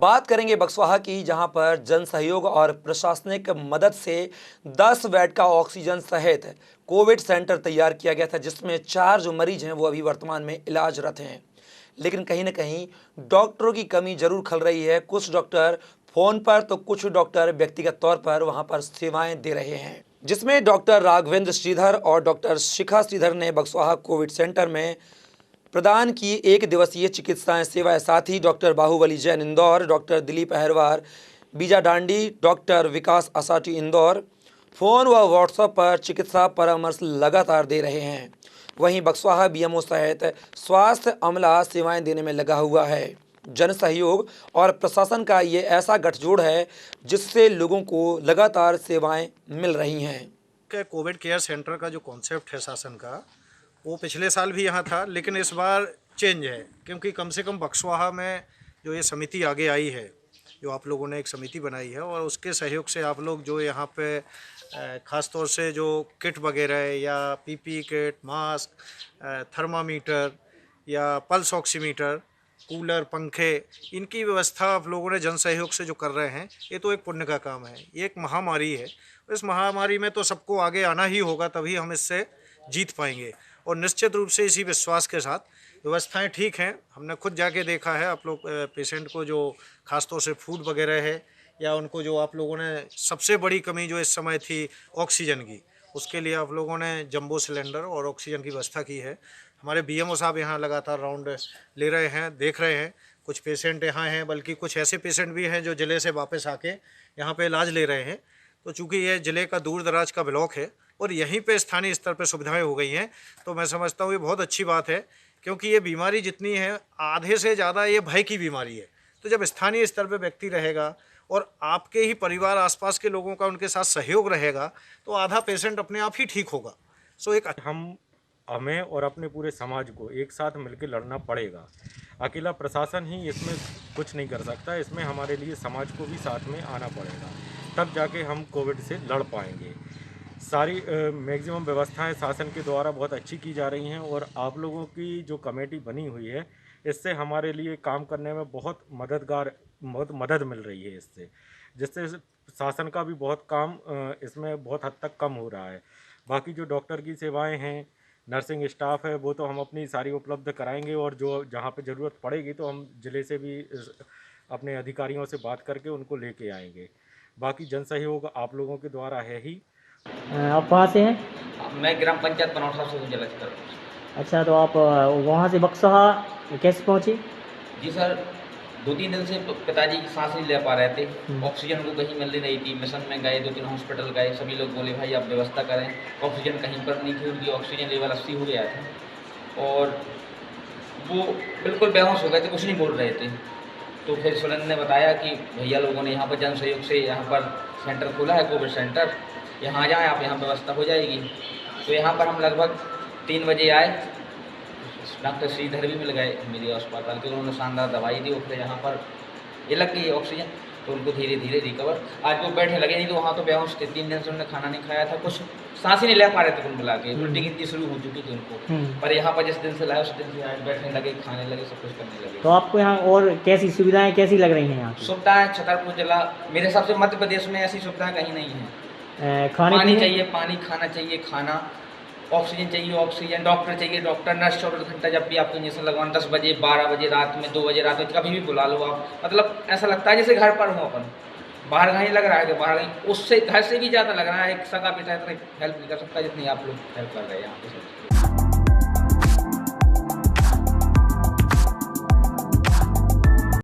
बात करेंगे बक्सवाहा की, जहां पर जन सहयोग और प्रशासनिक मदद से 10 बेड का ऑक्सीजन सहित कोविड सेंटर तैयार किया गया था, जिसमें 4 जो मरीज हैं वो अभी वर्तमान में इलाजरत हैं। लेकिन कहीं ना कहीं डॉक्टरों की कमी जरूर खल रही है। कुछ डॉक्टर फोन पर तो कुछ डॉक्टर व्यक्तिगत तौर पर वहां पर सेवाएं दे रहे हैं, जिसमें डॉक्टर राघवेंद्र श्रीधर और डॉक्टर शिखा श्रीधर ने बक्सवाहा कोविड सेंटर में प्रदान की 1 दिवसीय चिकित्सा सेवाएं। साथ ही डॉक्टर बाहुबली जैन इंदौर, डॉक्टर दिलीप अहरवार बीजा डांडी, डॉक्टर विकास असाटी इंदौर फोन व व्हाट्सएप पर चिकित्सा परामर्श लगातार दे रहे हैं। वहीं बक्सवाहा बीएमओ सहित स्वास्थ्य अमला सेवाएं देने में लगा हुआ है। जन सहयोग और प्रशासन का ये ऐसा गठजोड़ है जिससे लोगों को लगातार सेवाएं मिल रही हैं। कोविड केयर सेंटर का जो कॉन्सेप्ट है शासन का, वो पिछले साल भी यहाँ था, लेकिन इस बार चेंज है, क्योंकि कम से कम बक्सवाहा में जो ये समिति आगे आई है, जो आप लोगों ने एक समिति बनाई है, और उसके सहयोग से आप लोग जो यहाँ पे ख़ास तौर से जो किट वगैरह या पीपी किट, मास्क, थर्मामीटर या पल्स ऑक्सीमीटर, कूलर, पंखे, इनकी व्यवस्था आप लोगों ने जन सहयोग से जो कर रहे हैं, ये तो एक पुण्य का काम है। ये एक महामारी है, इस महामारी में तो सबको आगे आना ही होगा, तभी हम इससे जीत पाएंगे। और निश्चित रूप से इसी विश्वास के साथ व्यवस्थाएं ठीक हैं। हमने खुद जाके देखा है, आप लोग पेशेंट को जो खासतौर से फूड वगैरह है, या उनको जो आप लोगों ने सबसे बड़ी कमी जो इस समय थी ऑक्सीजन की, उसके लिए आप लोगों ने जंबो सिलेंडर और ऑक्सीजन की व्यवस्था की है। हमारे बीएमओ साहब यहाँ लगातार राउंड ले रहे हैं, देख रहे हैं। कुछ पेशेंट यहाँ हैं, बल्कि कुछ ऐसे पेशेंट भी हैं जो ज़िले से वापस आके यहाँ पे इलाज ले रहे हैं। तो चूँकि ये ज़िले का दूर दराज का ब्लॉक है और यहीं पे स्थानीय स्तर पे सुविधाएं हो गई हैं, तो मैं समझता हूँ ये बहुत अच्छी बात है, क्योंकि ये बीमारी जितनी है, आधे से ज़्यादा ये भय की बीमारी है। तो जब स्थानीय स्तर पे व्यक्ति रहेगा और आपके ही परिवार, आसपास के लोगों का उनके साथ सहयोग रहेगा, तो आधा पेशेंट अपने आप ही ठीक होगा। सो एक हमें और अपने पूरे समाज को एक साथ मिलकर लड़ना पड़ेगा। अकेला प्रशासन ही इसमें कुछ नहीं कर सकता, इसमें हमारे लिए समाज को भी साथ में आना पड़ेगा, तब जाके हम कोविड से लड़ पाएंगे। सारी मैक्सिमम व्यवस्थाएं शासन के द्वारा बहुत अच्छी की जा रही हैं, और आप लोगों की जो कमेटी बनी हुई है, इससे हमारे लिए काम करने में बहुत मदद मिल रही है जिससे शासन का भी बहुत काम इसमें बहुत हद तक कम हो रहा है। बाकी जो डॉक्टर की सेवाएं हैं, नर्सिंग स्टाफ है, वो तो हम अपनी सारी उपलब्ध कराएंगे, और जो जहाँ पे ज़रूरत पड़ेगी तो हम ज़िले से भी अपने अधिकारियों से बात करके उनको लेके आएंगे। बाकी जन सहयोग आप लोगों के द्वारा है ही। आप कहाँ से हैं? मैं ग्राम पंचायत बनौसा से हूँ, जलस्तर। अच्छा, तो आप वहाँ से बक्सवाहा कैसे पहुँचे? जी सर, 2-3 दिन से पिताजी की सांस नहीं ले पा रहे थे, ऑक्सीजन को कहीं मिल नहीं थी। मिशन में गए, 2-3 हॉस्पिटल गए, सभी लोग बोले भाई आप व्यवस्था करें। ऑक्सीजन कहीं पर नहीं थी, उनकी ऑक्सीजन लेवल 80 हो गया था और वो बिल्कुल बेहोश हो गए थे, कुछ नहीं बोल रहे थे। तो फिर सुरेंद्र ने बताया कि भैया लोगों ने यहाँ पर जन सहयोग से यहाँ पर सेंटर खोला है, कोविड सेंटर, यहाँ आ जाएँ आप, यहाँ व्यवस्था हो जाएगी। तो यहाँ पर हम लगभग 3 बजे आए। डॉक्टर श्रीधर भी मिल गए मेरे अस्पताल के, उन्होंने शानदार दवाई दी, फिर यहाँ पर ये लग गई ऑक्सीजन, तो उनको धीरे धीरे रिकवर। आज वो बैठे लगे, नहीं तो वहाँ तो बेहोश थे। 3 दिन से उन्होंने खाना नहीं खाया था, कुछ सांस ही नहीं ले पा रहे थे कुल मिला के, उल्टी गिनती शुरू हो चुकी थी उनको। पर यहाँ पर जिस दिन से लाया उस दिन से आज बैठने लगे, खाने लगे, सब कुछ करने लगे। तो आपको यहाँ और कैसी सुविधाएं कैसी लग रही हैं? यहाँ सुविधाएँ छतरपुर जिला, मेरे हिसाब से मध्य प्रदेश में ऐसी सुविधाएँ कहीं नहीं है। पानी चाहिए पानी, खाना चाहिए खाना, ऑक्सीजन चाहिए ऑक्सीजन, डॉक्टर चाहिए डॉक्टर, नर्स 24 घंटा जब भी आपको इंजेक्शन लगवाना, 10 बजे, 12 बजे रात में, 2 बजे रात में, कभी भी बुला लो आप। मतलब ऐसा लगता है जैसे घर पर हो अपन, बाहर कहीं लग रहा है कि बाहर कहीं, उससे घर से भी ज़्यादा लग रहा है। एक सगा बेटा इतना हेल्प नहीं कर सकता जितनी आप लोग हेल्प कर रहे हैं यहाँ पे।